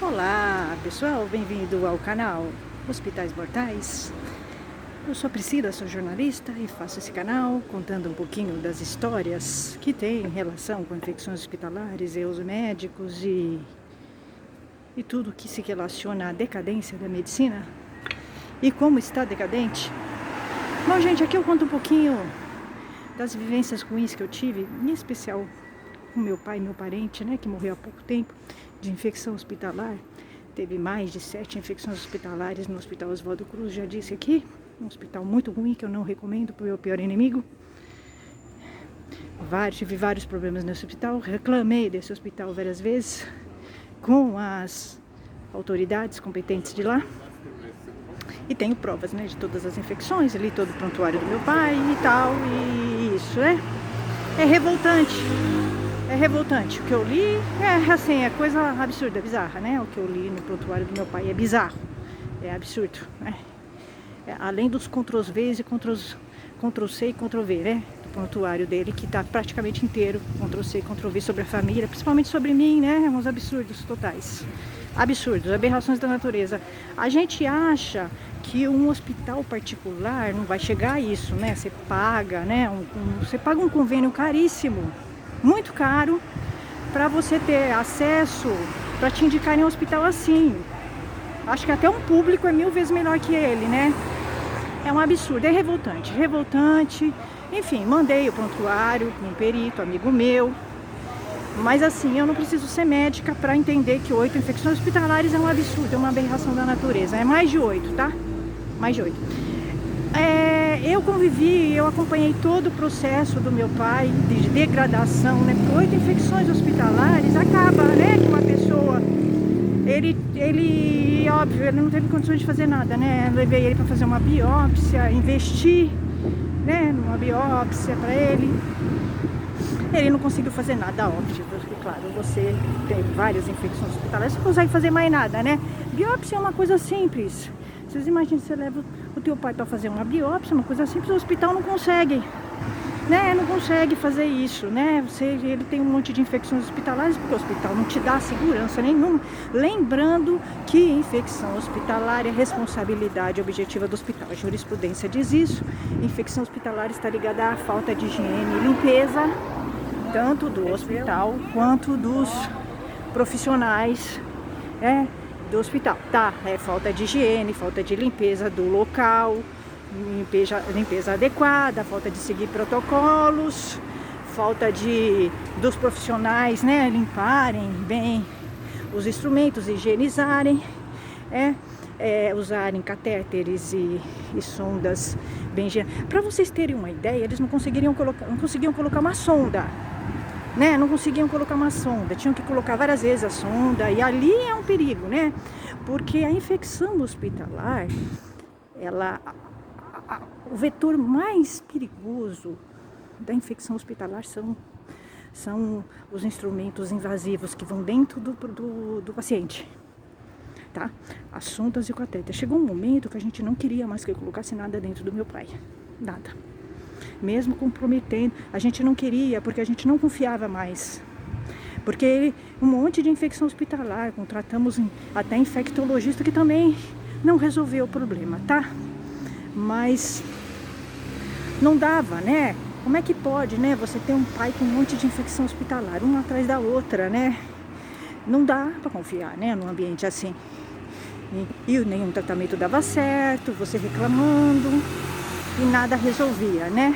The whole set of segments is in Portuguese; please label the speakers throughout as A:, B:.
A: Olá pessoal, bem-vindo ao canal Hospitais Mortais. Eu sou a Priscila, sou jornalista e faço esse canal contando um pouquinho das histórias que tem relação com infecções hospitalares e os médicos e tudo que se relaciona à decadência da medicina e como está decadente. Bom, gente, aqui eu conto um pouquinho das vivências ruins que eu tive, em especial com meu pai, meu parente, né, que morreu há pouco tempo de infecção hospitalar. Teve mais de 7 infecções hospitalares no Hospital Oswaldo Cruz, já disse aqui. Um hospital muito ruim que eu não recomendo para o meu pior inimigo. Tive vários problemas nesse hospital, reclamei desse hospital várias vezes com as autoridades competentes de lá. E tenho provas, né, de todas as infecções, li todo o prontuário do meu pai e tal, e isso, né? É revoltante. É revoltante. O que eu li é coisa absurda, bizarra, né? O que eu li no prontuário do meu pai é bizarro. É absurdo, né? Além dos Ctrl+V e Ctrl+C e Ctrl+V, né? Do prontuário dele, que tá praticamente inteiro, Ctrl+C e Ctrl+V sobre a família, principalmente sobre mim, né? Uns absurdos totais. Absurdos, aberrações da natureza. A gente acha que um hospital particular não vai chegar a isso, né? Você paga, né? Você paga um convênio caríssimo, muito caro, para você ter acesso, para te indicarem um hospital assim. Acho que até um público é 1000 vezes melhor que ele, né? É um absurdo, é revoltante, revoltante. Enfim, mandei o prontuário para um perito, amigo meu. Mas assim, eu não preciso ser médica para entender que 8 infecções hospitalares é um absurdo, é uma aberração da natureza. É mais de 8, tá? Mais de 8. Eu convivi, eu acompanhei todo o processo do meu pai de degradação, né? Porque 8 infecções hospitalares acaba, né? Que uma pessoa, óbvio, ele não teve condições de fazer nada, né? Eu levei ele para fazer uma biópsia, investi, né? Numa biópsia para ele. Ele não conseguiu fazer nada, óbvio, porque, claro, você tem várias infecções hospitalares, você não consegue fazer mais nada, né? Biópsia é uma coisa simples. Vocês imaginam, você leva o teu pai para fazer uma biópsia, uma coisa simples, o hospital não consegue, né? Não consegue fazer isso, né? Ele tem um monte de infecções hospitalares, porque o hospital não te dá segurança nenhuma. Lembrando que infecção hospitalar é responsabilidade objetiva do hospital. A jurisprudência diz isso. Infecção hospitalar está ligada à falta de higiene e limpeza, tanto do hospital quanto dos profissionais do hospital, tá? Falta de higiene, falta de limpeza do local, limpeza adequada, falta de seguir protocolos, falta dos profissionais, né, limparem bem os instrumentos, higienizarem, usarem catéteres e sondas bem higiênicas. Para vocês terem uma ideia, eles não conseguiam colocar uma sonda, né? Não conseguiam colocar uma sonda, tinham que colocar várias vezes a sonda, e ali é um perigo, né? Porque a infecção hospitalar, o vetor mais perigoso da infecção hospitalar são os instrumentos invasivos que vão dentro do paciente, tá? As sondas e o catéter. Chegou um momento que a gente não queria mais que eu colocasse nada dentro do meu pai, nada. Mesmo comprometendo, a gente não queria, porque a gente não confiava mais. Porque um monte de infecção hospitalar, contratamos até infectologista que também não resolveu o problema, tá? Mas não dava, né? Como é que pode, né? Você ter um pai com um monte de infecção hospitalar, uma atrás da outra, né? Não dá para confiar, né? Num ambiente assim. E nenhum tratamento dava certo, você reclamando e nada resolvia, né?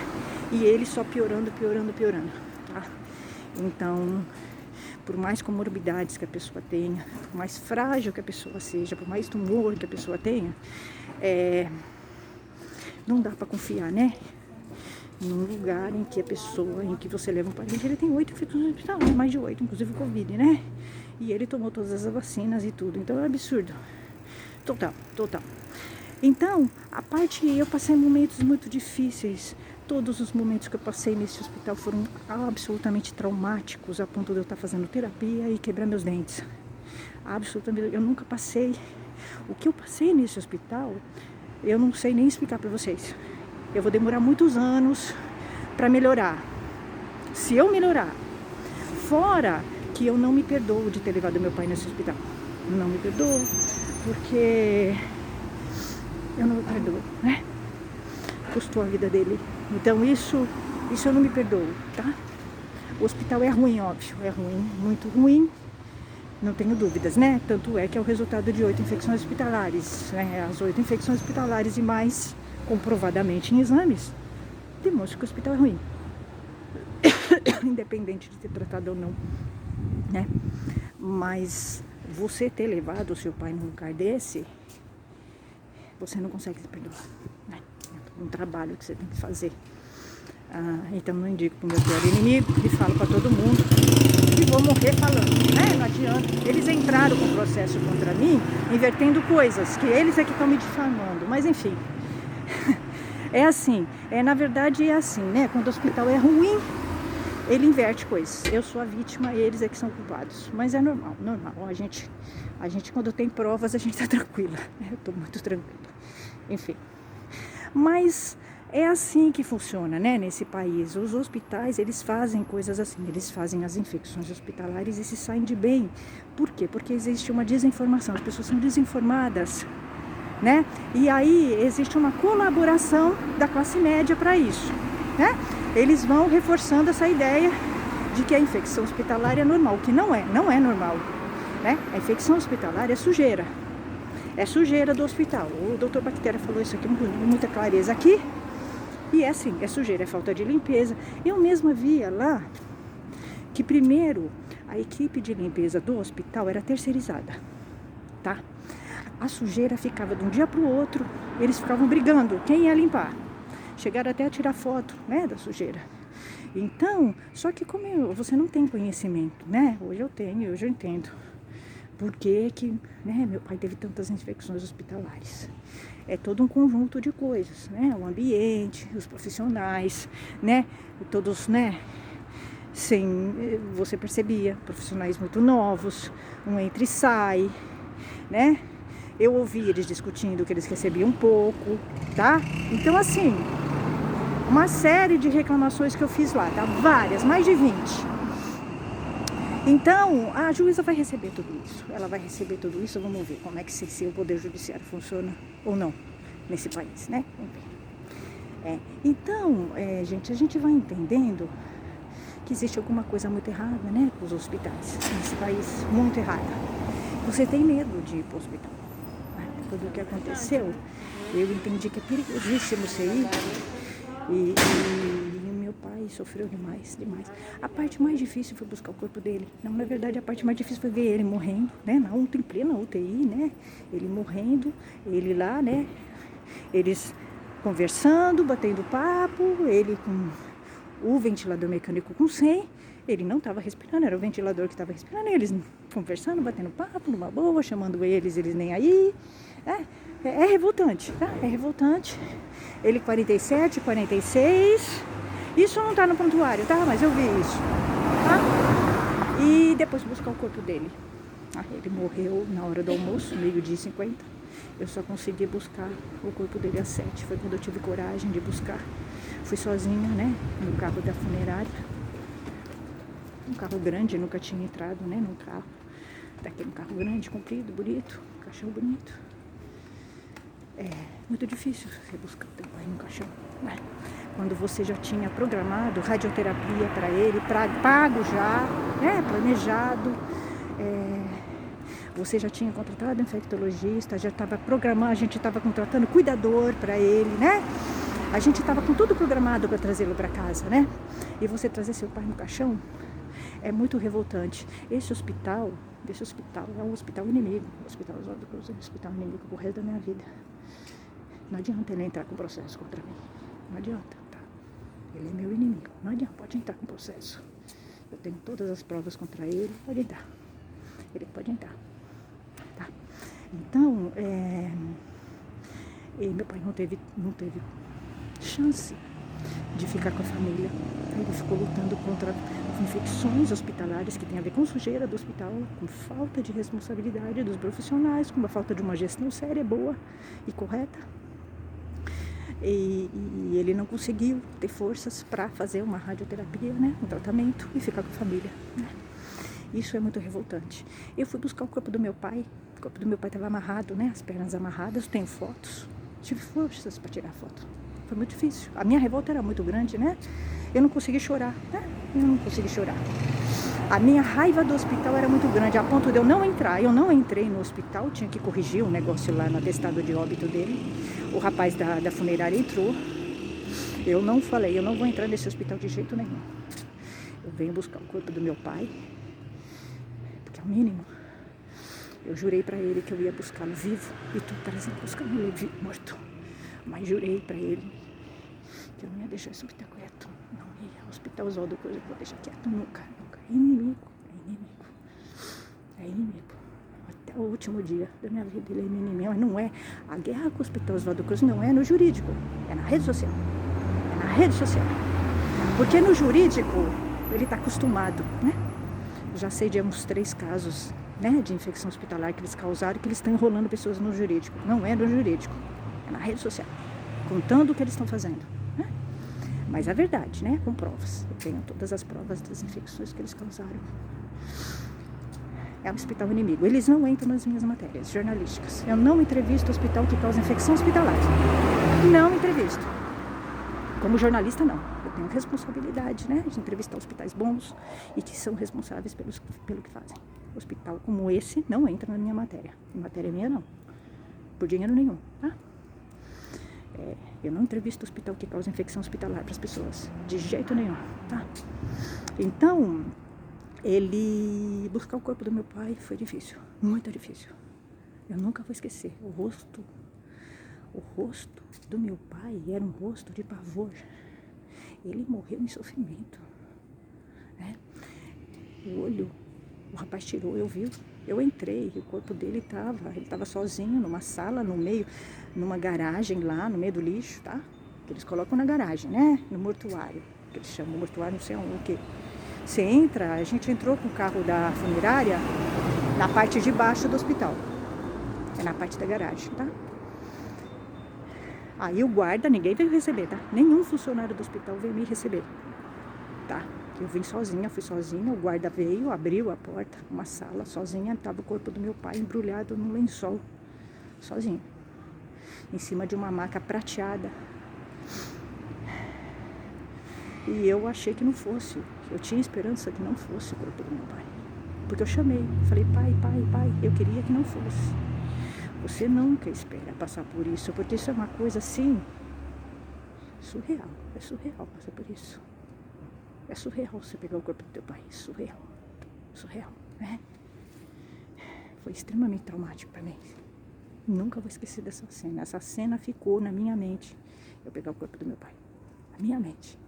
A: E ele só piorando, tá? Então, por mais comorbidades que a pessoa tenha, por mais frágil que a pessoa seja, por mais tumor que a pessoa tenha, não dá para confiar, né? Num lugar em que você leva um parente, ele tem 8 infecções hospitalares, mais de 8, inclusive o Covid, né? E ele tomou todas as vacinas e tudo, então é um absurdo. Total. Então, eu passei momentos muito difíceis. Todos os momentos que eu passei nesse hospital foram absolutamente traumáticos, a ponto de eu estar fazendo terapia e quebrar meus dentes. Absolutamente, eu nunca passei. O que eu passei nesse hospital, eu não sei nem explicar para vocês. Eu vou demorar muitos anos para melhorar. Se eu melhorar, fora que eu não me perdoo de ter levado meu pai nesse hospital. não me perdoo, porque eu não me perdoo, né? Custou a vida dele. Então isso eu não me perdoo, tá? O hospital é ruim, óbvio, é ruim, muito ruim, não tenho dúvidas, né? Tanto é que é o resultado de 8 infecções hospitalares, né? As 8 infecções hospitalares e mais, comprovadamente em exames, demonstra que o hospital é ruim. Independente de ter tratado ou não, né? Mas você ter levado o seu pai num lugar desse, você não consegue se perdoar, né? É um trabalho que você tem que fazer. Então não indico pro meu pior inimigo e falo para todo mundo e vou morrer falando, né? Não adianta. Eles entraram com processo contra mim, invertendo coisas, que eles é que estão me difamando, mas enfim. É assim, na verdade é assim, né? Quando o hospital é ruim, ele inverte coisas. Eu sou a vítima, eles é que são culpados. Mas é normal. A gente quando tem provas, a gente tá tranquila. Eu tô muito tranquila. Enfim. Mas é assim que funciona, né, nesse país. Os hospitais, eles fazem coisas assim. Eles fazem as infecções hospitalares e se saem de bem. Por quê? Porque existe uma desinformação. As pessoas são desinformadas, né? E aí existe uma colaboração da classe média para isso, né? Eles vão reforçando essa ideia de que a infecção hospitalar é normal, o que não é normal, né? A infecção hospitalar é sujeira do hospital. O doutor Bactéria falou isso aqui com muita clareza aqui, e é assim, é sujeira, é falta de limpeza. Eu mesma via lá que primeiro a equipe de limpeza do hospital era terceirizada, tá? A sujeira ficava de um dia para o outro, eles ficavam brigando, quem ia limpar? Chegaram até a tirar foto, né, da sujeira. Então, só que como você não tem conhecimento, né? Hoje eu entendo. Por que que, né, meu pai teve tantas infecções hospitalares? É todo um conjunto de coisas, né? O ambiente, os profissionais, né? Todos, né? Você percebia, profissionais muito novos, um entra e sai, né? Eu ouvi eles discutindo que eles recebiam pouco, tá? Então, assim, uma série de reclamações que eu fiz lá, tá? Várias, mais de 20. Então, a juíza vai receber tudo isso. Ela vai receber tudo isso, vamos ver como é que se o Poder Judiciário funciona ou não nesse país, né? Então, gente, a gente vai entendendo que existe alguma coisa muito errada, né, com os hospitais nesse país, muito errada. Você tem medo de ir para o hospital. Depois do que aconteceu, eu entendi que é perigosíssimo você ir. E meu pai sofreu demais. A parte mais difícil foi buscar o corpo dele. Não, na verdade, a parte mais difícil foi ver ele morrendo, né? Em plena UTI, né? Ele morrendo, ele lá, né? Eles conversando, batendo papo, ele com o ventilador mecânico com 100. Ele não estava respirando, era o ventilador que estava respirando. Eles conversando, batendo papo, numa boa, chamando eles nem aí. É revoltante, tá? É revoltante. Ele 47, 46. Isso não tá no prontuário, tá? Mas eu vi isso, tá? E depois buscar o corpo dele. Ele morreu na hora do almoço, 12h50. Eu só consegui buscar o corpo dele às 7. Foi quando eu tive coragem de buscar. Fui sozinha, né? No carro da funerária. Um carro grande, nunca tinha entrado, né? Num carro. Daquele carro grande, comprido, bonito. Caixão bonito. É muito difícil você buscar o teu pai no caixão, né? Quando você já tinha programado radioterapia para ele, pago já, né? Planejado. Você já tinha contratado infectologista, já estava programando, a gente estava contratando cuidador para ele, né? A gente estava com tudo programado para trazê-lo para casa, né? E você trazer seu pai no caixão é muito revoltante. Esse hospital é um hospital inimigo. O Hospital Oswaldo da Cruz é um hospital inimigo pro resto da minha vida. Não adianta ele entrar com processo contra mim. Não adianta, tá? Ele é meu inimigo. Não adianta, pode entrar com processo. Eu tenho todas as provas contra ele, pode entrar. Ele pode entrar, tá? Então, meu pai não teve chance de ficar com a família. Ele ficou lutando contra infecções hospitalares que tem a ver com sujeira do hospital, com falta de responsabilidade dos profissionais, com a falta de uma gestão séria, boa e correta. E ele não conseguiu ter forças para fazer uma radioterapia, né, um tratamento e ficar com a família, né? Isso é muito revoltante. Eu fui buscar o corpo do meu pai. O corpo do meu pai estava amarrado, né? As pernas amarradas. Tenho fotos. Tive forças para tirar foto. Foi muito difícil. A minha revolta era muito grande, né? Eu não consegui chorar, né? Eu não consegui chorar. A minha raiva do hospital era muito grande, a ponto de eu não entrar. Eu não entrei no hospital, tinha que corrigir um negócio lá no atestado de óbito dele. O rapaz da funerária entrou. Eu não falei, eu não vou entrar nesse hospital de jeito nenhum. Eu venho buscar o corpo do meu pai, porque é o mínimo. Eu jurei pra ele que eu ia buscá-lo vivo e tô trazendo buscando ele morto. Mas jurei pra ele que eu não ia deixar esse hospital quieto. Não ia. O Hospital Oswaldo Cruz eu vou deixar quieto nunca, nunca. É inimigo, é inimigo. É inimigo. Até o último dia da minha vida ele é inimigo. Mas não é. A guerra com o Hospital Oswaldo Cruz não é no jurídico, é na rede social. É na rede social. Porque no jurídico ele tá acostumado, né? Já sei de uns 3 casos, né, de infecção hospitalar que eles causaram, que eles estão enrolando pessoas no jurídico. Não é no jurídico, é na rede social, contando o que eles estão fazendo, né? Mas é verdade, né, com provas. Eu tenho todas as provas das infecções que eles causaram. É um hospital inimigo. Eles não entram nas minhas matérias jornalísticas. Eu não entrevisto o hospital que causa infecção hospitalar. Não entrevisto. Como jornalista, não. Eu tenho responsabilidade, né, de entrevistar hospitais bons e que são responsáveis pelo que fazem. Hospital como esse não entra na minha matéria. Matéria minha, não. Por dinheiro nenhum, tá? Eu não entrevisto o hospital que causa infecção hospitalar para as pessoas. De jeito nenhum, tá? Então, ele buscar o corpo do meu pai foi difícil. Muito difícil. Eu nunca vou esquecer. O rosto do meu pai era um rosto de pavor. Ele morreu em sofrimento, né? O olho, o rapaz tirou, eu vi, eu entrei, o corpo dele ele estava sozinho numa sala, no meio, numa garagem lá, no meio do lixo, tá? Que eles colocam na garagem, né? No mortuário, que eles chamam mortuário, não sei o que. Você entra, a gente entrou com o carro da funerária na parte de baixo do hospital. É na parte da garagem, tá? Aí o guarda, ninguém veio receber, tá? Nenhum funcionário do hospital veio me receber, tá? Eu vim sozinha, fui sozinha, o guarda veio, abriu a porta, uma sala, sozinha, tava o corpo do meu pai embrulhado num lençol, sozinho, em cima de uma maca prateada. E eu achei que não fosse, eu tinha esperança que não fosse o corpo do meu pai, porque eu chamei, falei, pai, eu queria que não fosse. Você nunca espera passar por isso, porque isso é uma coisa assim, surreal, é surreal passar por isso. É surreal você pegar o corpo do teu pai, surreal, né? Foi extremamente traumático para mim. Nunca vou esquecer dessa cena. Essa cena ficou na minha mente, eu pegar o corpo do meu pai, na minha mente.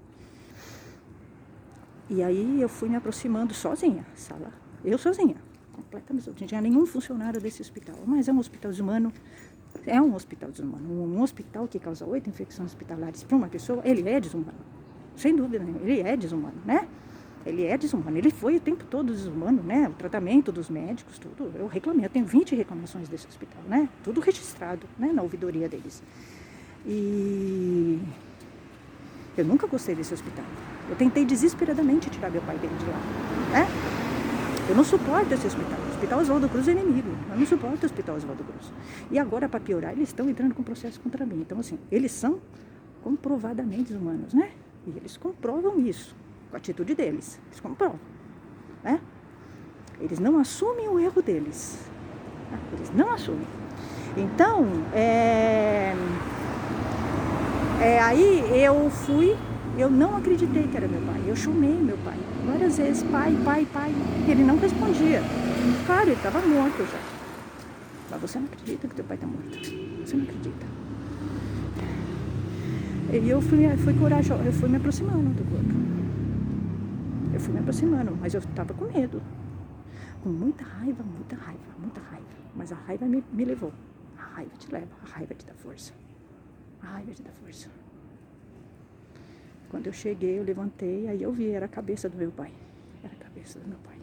A: E aí eu fui me aproximando sozinha, sala, eu sozinha, completamente. Não tinha nenhum funcionário desse hospital, mas é um hospital desumano. É um hospital desumano. Um hospital que causa 8 infecções hospitalares para uma pessoa, ele é desumano. Sem dúvida nenhuma, ele é desumano, né? Ele é desumano. Ele foi o tempo todo desumano, né? O tratamento dos médicos, tudo. Eu reclamei, eu tenho 20 reclamações desse hospital, né? Tudo registrado, né? Na ouvidoria deles. E eu nunca gostei desse hospital. Eu tentei desesperadamente tirar meu pai dele de lá, né? Eu não suporto esse hospital. O Hospital Oswaldo Cruz é inimigo. Eu não suporto o Hospital Oswaldo Cruz. E agora, para piorar, eles estão entrando com processo contra mim. Então, assim, eles são comprovadamente desumanos, né? E eles comprovam isso, com a atitude deles. Eles comprovam, né? Eles não assumem o erro deles. Né? Eles não assumem. Então, aí eu não acreditei que era meu pai. Eu chamei meu pai várias vezes, pai. Ele não respondia. Claro, ele estava morto já. Mas você não acredita que teu pai está morto. Você não acredita. E eu fui corajosa, eu fui me aproximando do corpo. Eu fui me aproximando, mas eu estava com medo. Com muita raiva. Mas a raiva me levou. A raiva te leva, a raiva te dá força. A raiva te dá força. Quando eu cheguei, eu levantei, aí eu vi, era a cabeça do meu pai. Era a cabeça do meu pai.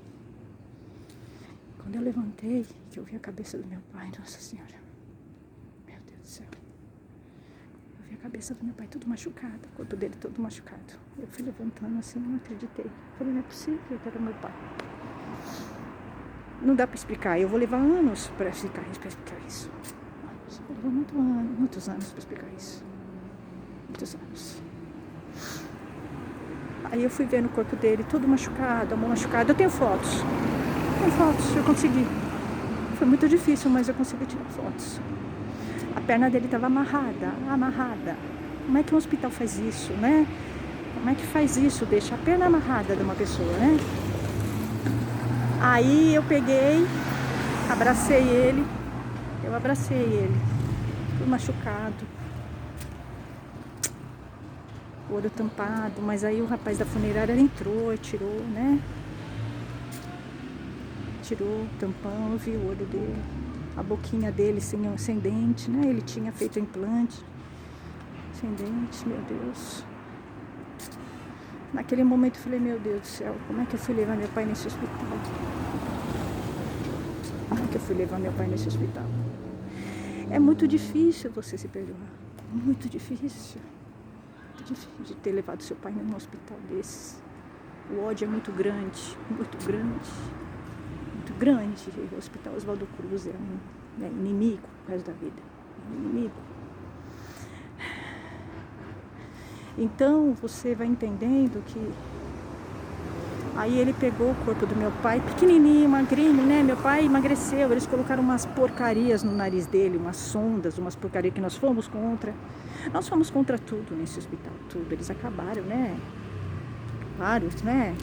A: Quando eu levantei, que eu vi a cabeça do meu pai, Nossa Senhora. Meu Deus do céu. Eu vi a cabeça do meu pai tudo machucado, o corpo dele todo machucado. Eu fui levantando assim, não acreditei. Falei, não é possível que era meu pai. Não dá para explicar. Eu vou levar anos para explicar isso. Eu vou levar muitos anos para explicar isso. Muitos anos. Aí eu fui vendo o corpo dele todo machucado, a mão machucada. Eu tenho fotos. Eu consegui. Foi muito difícil, mas eu consegui tirar fotos. A perna dele estava amarrada. Como é que um hospital faz isso, né? Como é que faz isso? Deixa a perna amarrada de uma pessoa, né? Aí eu peguei, abracei ele, todo machucado, o olho tampado, mas aí o rapaz da funerária entrou e tirou, né? Tirou o tampão, eu vi o olho dele, a boquinha dele sem dente, né? Ele tinha feito implante, sem dente, meu Deus. Naquele momento eu falei, meu Deus do céu, como é que eu fui levar meu pai nesse hospital? É muito difícil você se perdoar. Muito difícil. Muito difícil de ter levado seu pai num hospital desses. O ódio é muito grande, muito grande. Muito grande. O Hospital Oswaldo Cruz é inimigo o resto da vida. Inimigo. Então você vai entendendo que aí ele pegou o corpo do meu pai, pequenininho, magrinho, né? Meu pai emagreceu, eles colocaram umas porcarias no nariz dele, umas sondas, umas porcarias que nós fomos contra. Nós fomos contra tudo nesse hospital, tudo. Eles acabaram, né? Vários, né?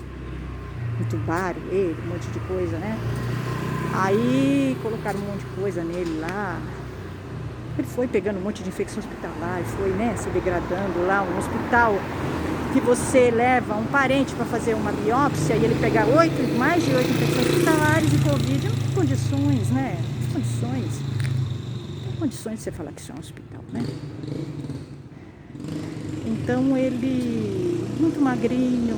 A: Entubaram ele, um monte de coisa, né? Aí colocaram um monte de coisa nele lá. Ele foi pegando um monte de infecção hospitalar, foi, né, se degradando lá, um hospital que você leva um parente para fazer uma biópsia e ele pega mais de 8 infecções hospitalares e Covid, não tem condições, né? Não tem condições de você falar que isso é um hospital, né? Então ele, muito magrinho,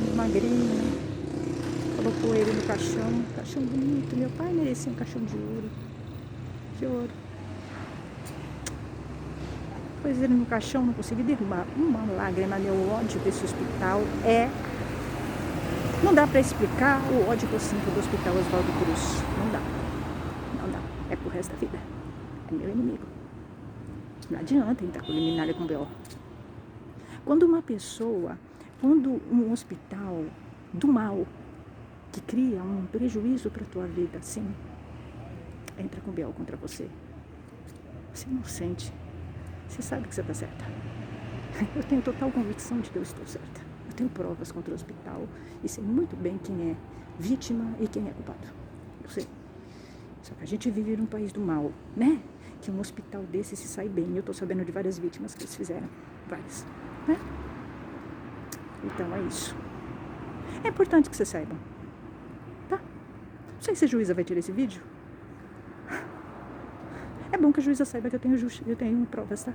A: colocou ele no caixão bonito. Meu pai merecia um caixão de ouro. Pôs ele no caixão, não consegui derrubar uma lágrima. Meu ódio desse hospital não dá para explicar o ódio que eu sinto do Hospital Oswaldo Cruz. Não dá. É pro resto da vida. É meu inimigo. Não adianta entrar com liminar com B.O. Quando um hospital do mal, que cria um prejuízo para tua vida, assim, entra com B.O. contra você. Você não sente. Você sabe que você está certa. Eu tenho total convicção de que eu estou certa. Eu tenho provas contra o hospital e sei muito bem quem é vítima e quem é culpado. Eu sei. Só que a gente vive num país do mal, né? Que um hospital desse se sai bem. Eu estou sabendo de várias vítimas que eles fizeram. Várias. Né? Então é isso. É importante que você saiba. Tá? Não sei se a juíza vai tirar esse vídeo. É bom que a juíza saiba que eu tenho provas, tá?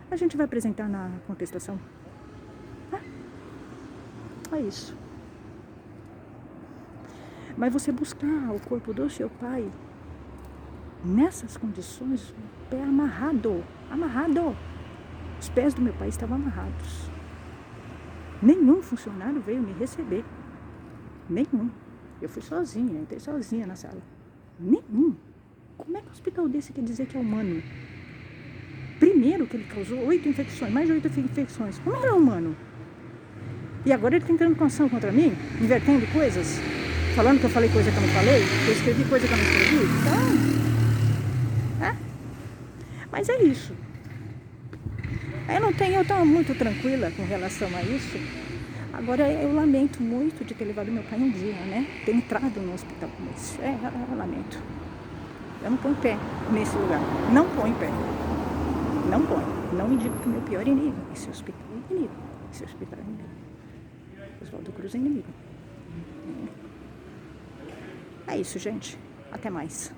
A: A gente vai apresentar na contestação. Tá? É isso. Mas você buscar o corpo do seu pai nessas condições, o pé amarrado. Os pés do meu pai estavam amarrados. Nenhum funcionário veio me receber. Nenhum. Eu fui sozinha, entrei sozinha na sala. Nenhum. Como é que um hospital desse quer dizer que é humano? Primeiro que ele causou mais de 8 infecções. Como não é humano? E agora ele está entrando com ação contra mim, invertendo coisas, falando que eu falei coisa que eu não falei, que eu escrevi coisa que eu não escrevi. Então, mas é isso. Eu estou muito tranquila com relação a isso. Agora eu lamento muito de ter levado meu pai um dia, né? Ter entrado no hospital como esse. Eu lamento. Eu não ponho pé nesse lugar. Não ponho pé. Não ponho. Não indico para o meu pior inimigo. Esse hospital é inimigo. Oswaldo Cruz é inimigo. É isso, gente. Até mais.